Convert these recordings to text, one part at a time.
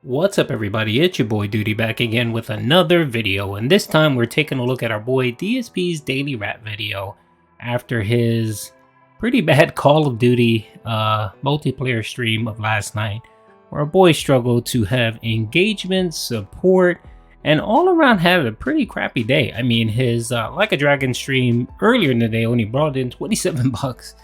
What's up everybody, it's your boy Duty back again with another video, and this time we're taking a look at our boy DSP's daily rap video after his pretty bad Call of Duty multiplayer stream of last night, where our boy struggled to have engagement, support, and all around had a pretty crappy day. I mean, his Like a Dragon stream earlier in the day only brought in 27 bucks,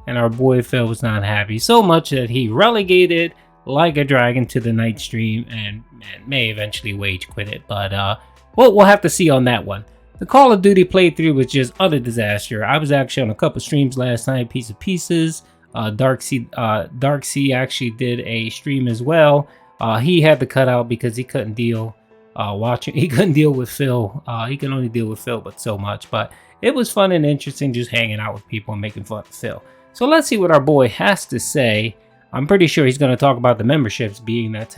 and our boy Phil was not happy so much that he relegated Like a Dragon to the night stream and may eventually wage quit it, but we'll have to see on that one. The Call of Duty playthrough was just utter disaster. I was actually on a couple streams last night, Piece of Pieces. Dark Sea actually did a stream as well. He had to cut out because he couldn't deal he couldn't deal with Phil. He can only deal with Phil but so much, but it was fun and interesting just hanging out with people and making fun of Phil. So let's see what our boy has to say. I'm pretty sure he's going to talk about the memberships, being that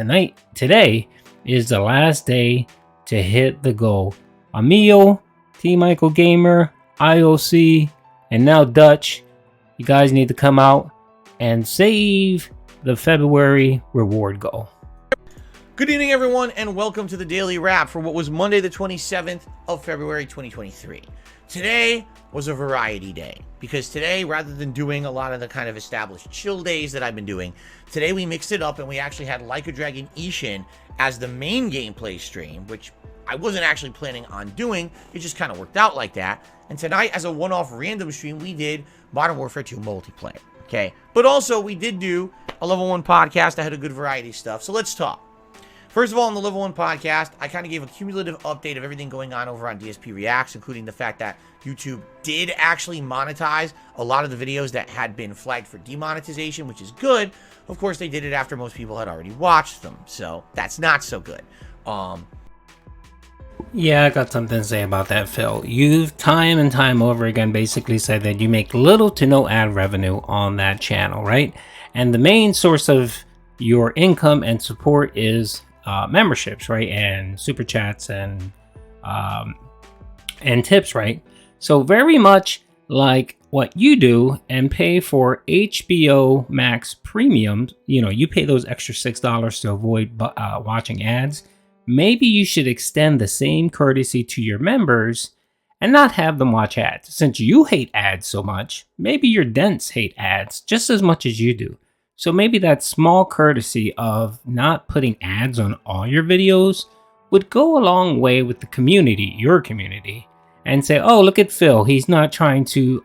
today is the last day to hit the goal. Emil, T Michael Gamer, IOC, and now Dutch, you guys need to come out and save the February reward goal. Good evening, everyone, and welcome to the Daily Wrap for what was Monday the 27th of February 2023. Today was a variety day, because today, rather than doing a lot of the kind of established chill days that I've been doing, today we mixed it up and we actually had Like a Dragon Ishin as the main gameplay stream, which I wasn't actually planning on doing. It just kind of worked out like that. And tonight, as a one-off random stream, we did Modern Warfare 2 multiplayer, okay? But also, we did do a level 1 podcast. I had a good variety of stuff, so let's talk. First of all, on the Level 1 podcast, I kind of gave a cumulative update of everything going on over on DSP Reacts, including the fact that YouTube did actually monetize a lot of the videos that had been flagged for demonetization, which is good. Of course, they did it after most people had already watched them, so that's not so good. Yeah, I got something to say about that, Phil. You've time and time over again basically said that you make little to no ad revenue on that channel, right? And the main source of your income and support is memberships, right, and super chats and tips, right? So very much like what you do and pay for HBO Max Premium, you know, you pay those extra $6 to avoid watching ads. Maybe you should extend the same courtesy to your members and not have them watch ads. Since you hate ads so much, maybe your Dents hate ads just as much as you do. So maybe that small courtesy of not putting ads on all your videos would go a long way with the community, your community, and say, oh, look at Phil. He's not trying to,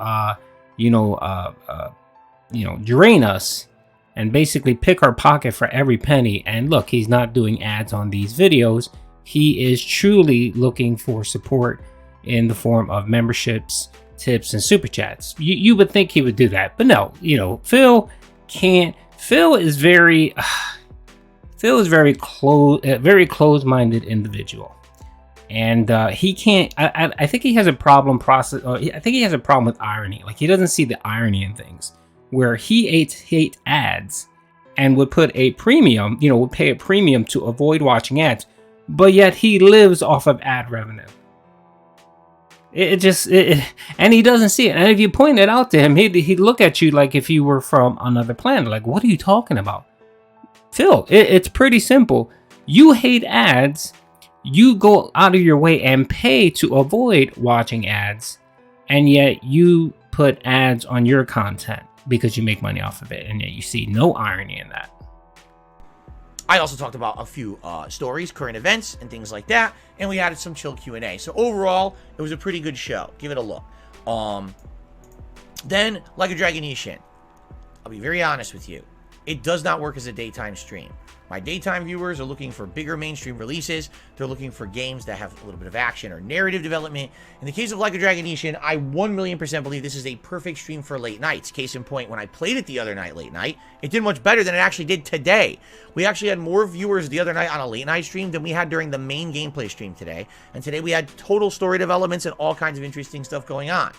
drain us and basically pick our pocket for every penny. And look, he's not doing ads on these videos. He is truly looking for support in the form of memberships, tips, and super chats. You would think he would do that, but no, Phil can't. Phil is very closed-minded individual, and he can't. I think he has a problem I think he has a problem with irony. Like, he doesn't see the irony in things, where he hates ads and would put a premium, would pay a premium to avoid watching ads, but yet he lives off of ad revenue. And he doesn't see it. And if you point it out to him, he'd look at you like if you were from another planet. Like, what are you talking about? Phil, it's pretty simple. You hate ads. You go out of your way and pay to avoid watching ads. And yet you put ads on your content because you make money off of it. And yet you see no irony in that. I also talked about a few stories, current events, and things like that, and we added some chill Q&A. So overall, it was a pretty good show. Give it a look. Then, Like a Dragon Ishin. I'll be very honest with you. It does not work as a daytime stream. My daytime viewers are looking for bigger mainstream releases. They're looking for games that have a little bit of action or narrative development. In the case of Like a Dragon Ishin, I 1,000,000% believe this is a perfect stream for late nights. Case in point, when I played it the other night, late night, it did much better than it actually did today. We actually had more viewers the other night on a late night stream than we had during the main gameplay stream today. And today we had total story developments and all kinds of interesting stuff going on.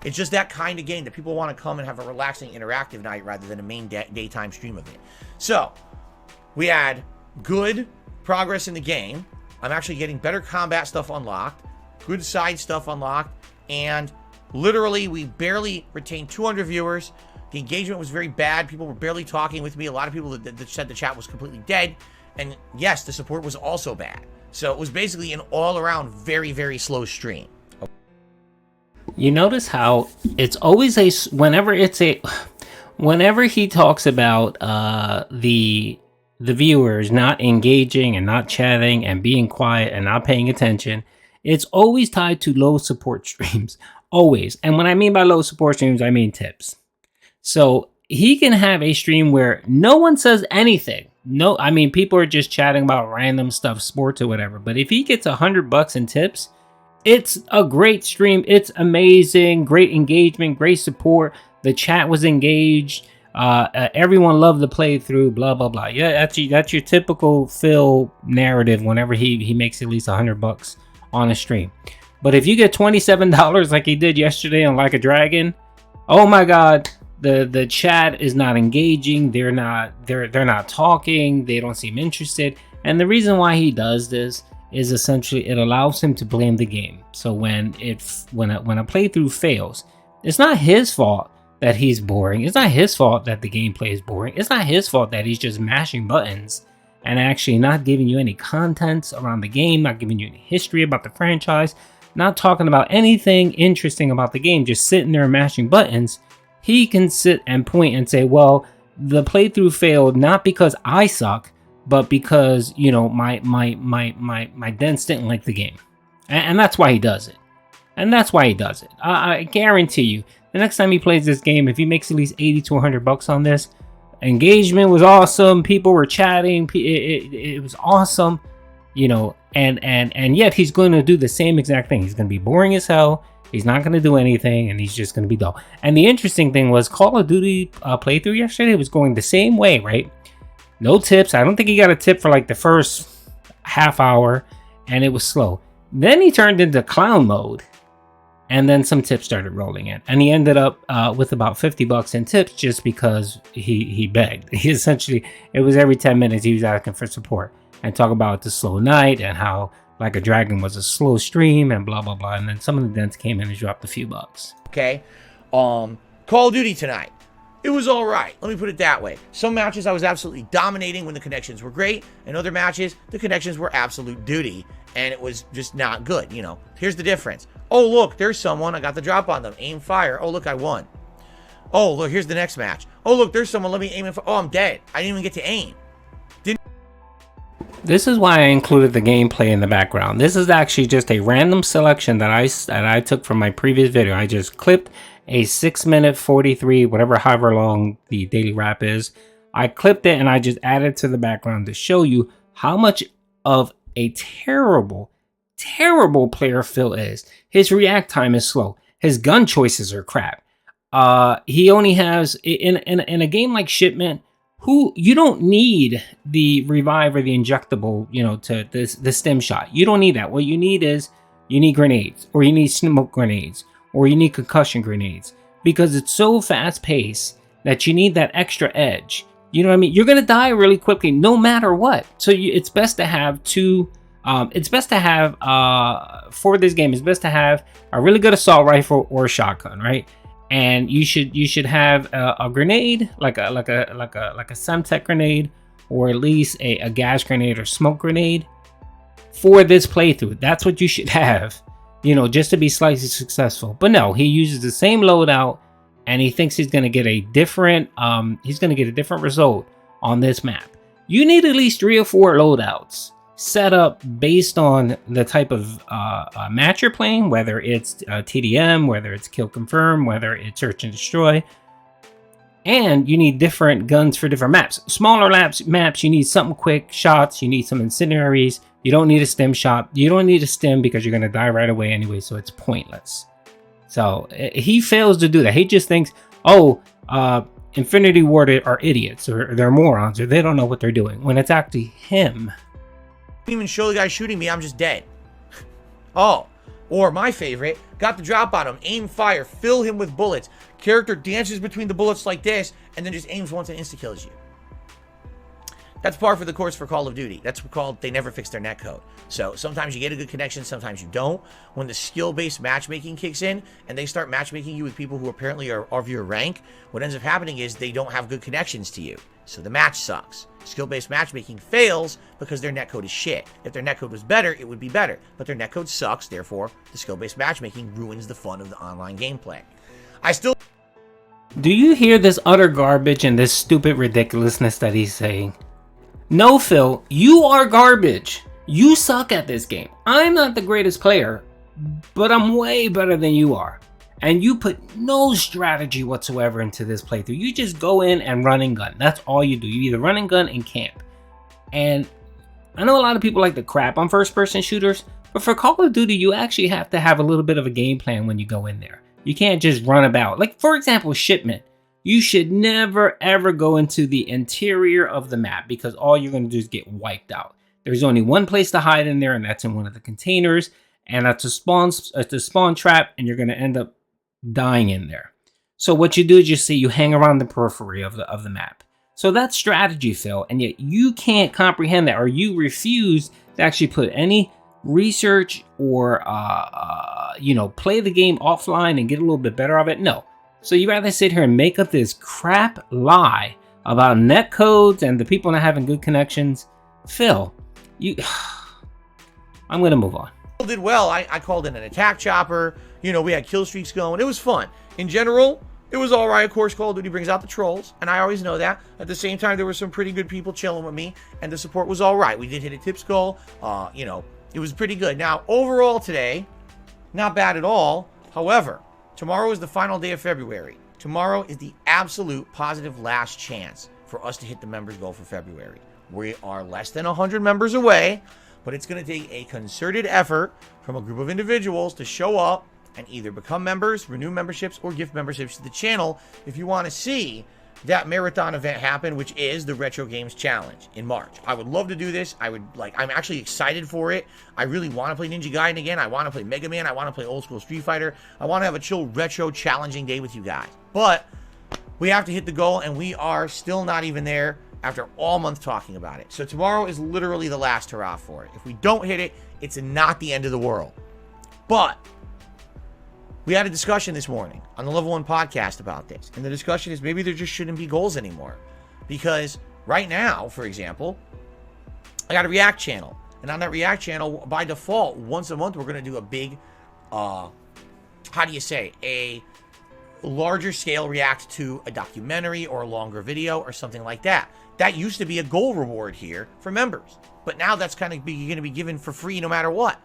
It's just that kind of game that people want to come and have a relaxing, interactive night rather than a main daytime stream of it. So, we had good progress in the game. I'm actually getting better combat stuff unlocked, good side stuff unlocked, and literally we barely retained 200 viewers. The engagement was very bad. People were barely talking with me. A lot of people that said the chat was completely dead. And yes, the support was also bad. So it was basically an all-around very, very slow stream. You notice how it's always whenever he talks about the viewers not engaging and not chatting and being quiet and not paying attention, it's always tied to low support streams. Always. And when I mean by low support streams, I mean tips. So he can have a stream where no one says anything. No, I mean, people are just chatting about random stuff, sports or whatever. But if he gets $100 in tips, it's a great stream. It's amazing. Great engagement, great support. The chat was engaged. Everyone loved the playthrough, blah, blah, blah. Yeah, that's your typical Phil narrative whenever he makes at least $100 on a stream. But if you get $27 like he did yesterday on Like a Dragon, oh my God, the chat is not engaging. They're not talking. They don't seem interested. And the reason why he does this is essentially it allows him to blame the game. So when a playthrough fails, it's not his fault that he's boring. It's not his fault that the gameplay is boring. It's not his fault that he's just mashing buttons and actually not giving you any content around the game, not giving you any history about the franchise, not talking about anything interesting about the game, just sitting there mashing buttons. He can sit and point and say, well, the playthrough failed not because I suck, but because, you know, my Dents didn't like the game. And that's why he does it. I guarantee you, the next time he plays this game, if he makes at least $80 to $100 on this, engagement was awesome. People were chatting. It was awesome, you know, and yet he's going to do the same exact thing. He's going to be boring as hell. He's not going to do anything, and he's just going to be dull. And the interesting thing was Call of Duty playthrough yesterday was going the same way, right? No tips. I don't think he got a tip for like the first half hour, and it was slow. Then he turned into clown mode, and then some tips started rolling in. And he ended up with about $50 in tips just because he begged. He essentially, it was every 10 minutes he was asking for support and talk about the slow night and how Like a Dragon was a slow stream and blah, blah, blah. And then some of the dents came in and dropped a few bucks. Okay. Call of Duty tonight. It was all right. Let me put it that way. Some matches I was absolutely dominating when the connections were great. And other matches, the connections were absolute duty. And it was just not good. You know, here's the difference. Oh, look, there's someone. I got the drop on them. Aim, fire. Oh, look, I won. Oh, look, here's the next match. Oh, look, there's someone. Let me aim and fire. Oh, I'm dead. I didn't even get to aim. This is why I included the gameplay in the background. This is actually just a random selection that I took from my previous video. I just clipped a 6-minute 43, however long the daily wrap is. I clipped it and I just added to the background to show you how much of a terrible player Phil is. His react time is slow. His gun choices are crap. He only has in a game like Shipment, who you don't need the revive or the injectable, you know, to the stim shot. You don't need that. What you need is you need grenades, or you need smoke grenades, or you need concussion grenades, because it's so fast paced that you need that extra edge. You know what I mean? You're gonna die really quickly, no matter what. So it's best to have two. It's best to have for this game. It's best to have a really good assault rifle or a shotgun, right? And you should have a grenade, like a Semtech grenade, or at least a gas grenade or smoke grenade for this playthrough. That's what you should have, you know, just to be slightly successful. But no, he uses the same loadout, and he thinks he's going to get a different result on this map. You need at least 3 or 4 loadouts set up based on the type of match you're playing, whether it's TDM, whether it's kill confirm, whether it's search and destroy. And you need different guns for different maps. Smaller maps, you need something quick shots, you need some incendiaries. You don't need a stim shot. You don't need a stim because you're going to die right away anyway, so it's pointless. So he fails to do that. He just thinks, oh, Infinity Ward are idiots, or they're morons, or they don't know what they're doing, when it's actually him. Even show the guy shooting me, I'm just dead. Oh, or my favorite, got the drop on him, aim, fire, fill him with bullets. Character dances between the bullets like this, and then just aims once and insta-kills you. That's par for the course for Call of Duty. That's called they never fix their netcode. So sometimes you get a good connection, sometimes you don't. When the skill-based matchmaking kicks in, and they start matchmaking you with people who apparently are of your rank, what ends up happening is they don't have good connections to you. So the match sucks. Skill-based matchmaking fails because their netcode is shit. If their netcode was better, it would be better. But their netcode sucks, therefore, the skill-based matchmaking ruins the fun of the online gameplay. Do you hear this utter garbage and this stupid ridiculousness that he's saying? No, Phil, you are garbage. You suck at this game. I'm not the greatest player, but I'm way better than you are. And you put no strategy whatsoever into this playthrough. You just go in and run and gun. That's all you do. You either run and gun and camp. And I know a lot of people like to crap on first-person shooters, but for Call of Duty, you actually have to have a little bit of a game plan when you go in there. You can't just run about. Like, for example, Shipment. You should never, ever go into the interior of the map because all you're going to do is get wiped out. There's only one place to hide in there, and that's in one of the containers. And that's a spawn trap, and you're going to end up dying in there. So what you do is you hang around the periphery of the map. So that's strategy, Phil, and yet you can't comprehend that, or you refuse to actually put any research or play the game offline and get a little bit better of it. No. So you rather sit here and make up this crap lie about netcodes and the people not having good connections. Phil, I'm gonna move on. Did well. I called in an attack chopper. We had kill streaks going. It was fun. In general, it was all right. Of course, Call of Duty brings out the trolls, and I always know that. At the same time, there were some pretty good people chilling with me, and the support was all right. We did hit a tip skull. It was pretty good. Now, overall today, not bad at all. However, tomorrow is the final day of February. Tomorrow is the absolute positive last chance for us to hit the members goal for February. We are less than 100 members away, but it's going to take a concerted effort from a group of individuals to show up and either become members, renew memberships, or gift memberships to the channel if you want to see that marathon event happen, which is the Retro Games Challenge in March. I would love to do this. I'm actually excited for it. I really want to play Ninja Gaiden again. I want to play Mega Man. I want to play old school Street Fighter. I want to have a chill retro challenging day with you guys. But we have to hit the goal, and we are still not even there after all month talking about it. So tomorrow is literally the last hurrah for it. If we don't hit it, it's not the end of the world. But we had a discussion this morning on the Level 1 podcast about this. And the discussion is maybe there just shouldn't be goals anymore. Because right now, for example, I got a React channel. And on that React channel, by default, once a month, we're going to do a big, a larger scale react to a documentary or a longer video or something like that. That used to be a goal reward here for members. But now that's kind of going to be given for free no matter what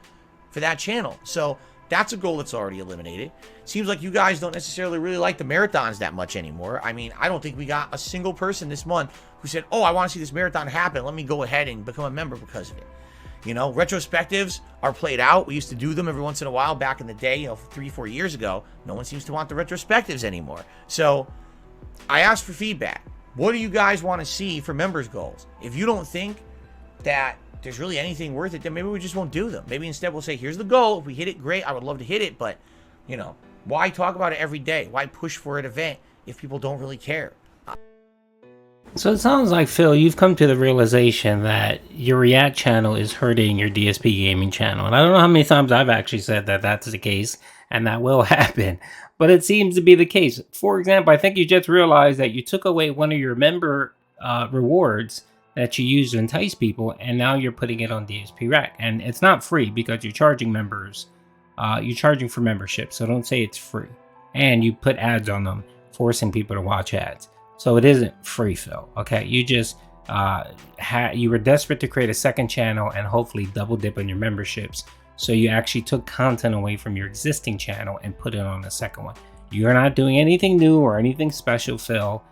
for that channel. So that's a goal that's already eliminated. Seems like you guys don't necessarily really like the marathons that much anymore. I mean, I don't think we got a single person this month who said, oh, I want to see this marathon happen. Let me go ahead and become a member because of it. Retrospectives are played out. We used to do them every once in a while back in the day, 3-4 years ago. No one seems to want the retrospectives anymore. So I asked for feedback. What do you guys want to see for members goals? If you don't think that there's really anything worth it, then maybe we just won't do them. Maybe instead we'll say, here's the goal. If we hit it, great. I would love to hit it, but why talk about it every day? Why push for an event if people don't really care? So it sounds like, Phil, you've come to the realization that your React channel is hurting your DSP gaming channel. And I don't know how many times I've actually said that that's the case, and that will happen. But it seems to be the case. For example, I think you just realized that you took away one of your member rewards that you use to entice people, and now you're putting it on DSP Rack. And it's not free because you're charging members. You're charging for membership, so don't say it's free. And you put ads on them, forcing people to watch ads. So it isn't free, Phil. Okay, you just you were desperate to create a second channel and hopefully double dip on your memberships. So you actually took content away from your existing channel and put it on the second one. You're not doing anything new or anything special, Phil.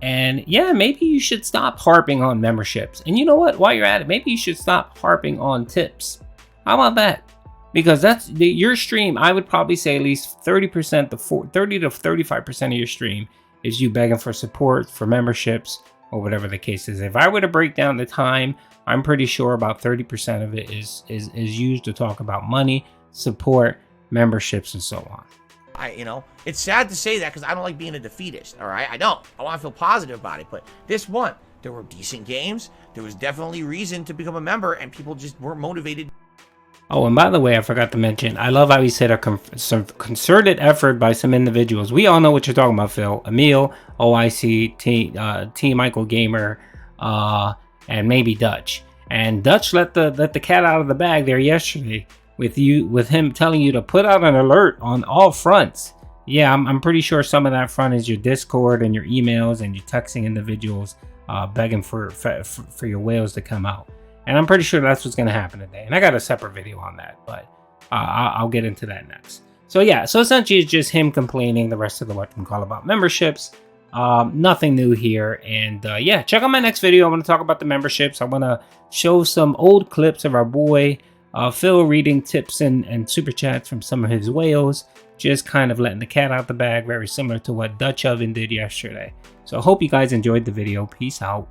And yeah, maybe you should stop harping on memberships. And you know what? While you're at it, maybe you should stop harping on tips. How about that? Because that's your stream. I would probably say at least 30% to 30 to 35% of your stream is you begging for support, for memberships, or whatever the case is. If I were to break down the time, I'm pretty sure about 30% of it is used to talk about money, support, memberships, and so on. It's sad to say that because I don't like being a defeatist, all right? I don't. I want to feel positive about it. But this one, there were decent games. There was definitely reason to become a member, and people just weren't motivated. Oh, and by the way, I forgot to mention, I love how he said some concerted effort by some individuals. We all know what you're talking about, Phil. Emil, OIC, T Michael Gamer, and maybe Dutch. And Dutch let the cat out of the bag there yesterday with him telling you to put out an alert on all fronts. Yeah, I'm pretty sure some of that front is your Discord and your emails and your texting individuals begging for your whales to come out. And I'm pretty sure that's what's going to happen today. And I got a separate video on that, but I'll get into that next. So yeah, so essentially it's just him complaining the rest of the whatchamacallit about memberships. Nothing new here. And yeah, check out my next video. I'm going to talk about the memberships. I want to show some old clips of our boy Phil reading tips and super chats from some of his whales. Just kind of letting the cat out the bag, very similar to what Dutch Oven did yesterday. So I hope you guys enjoyed the video. Peace out.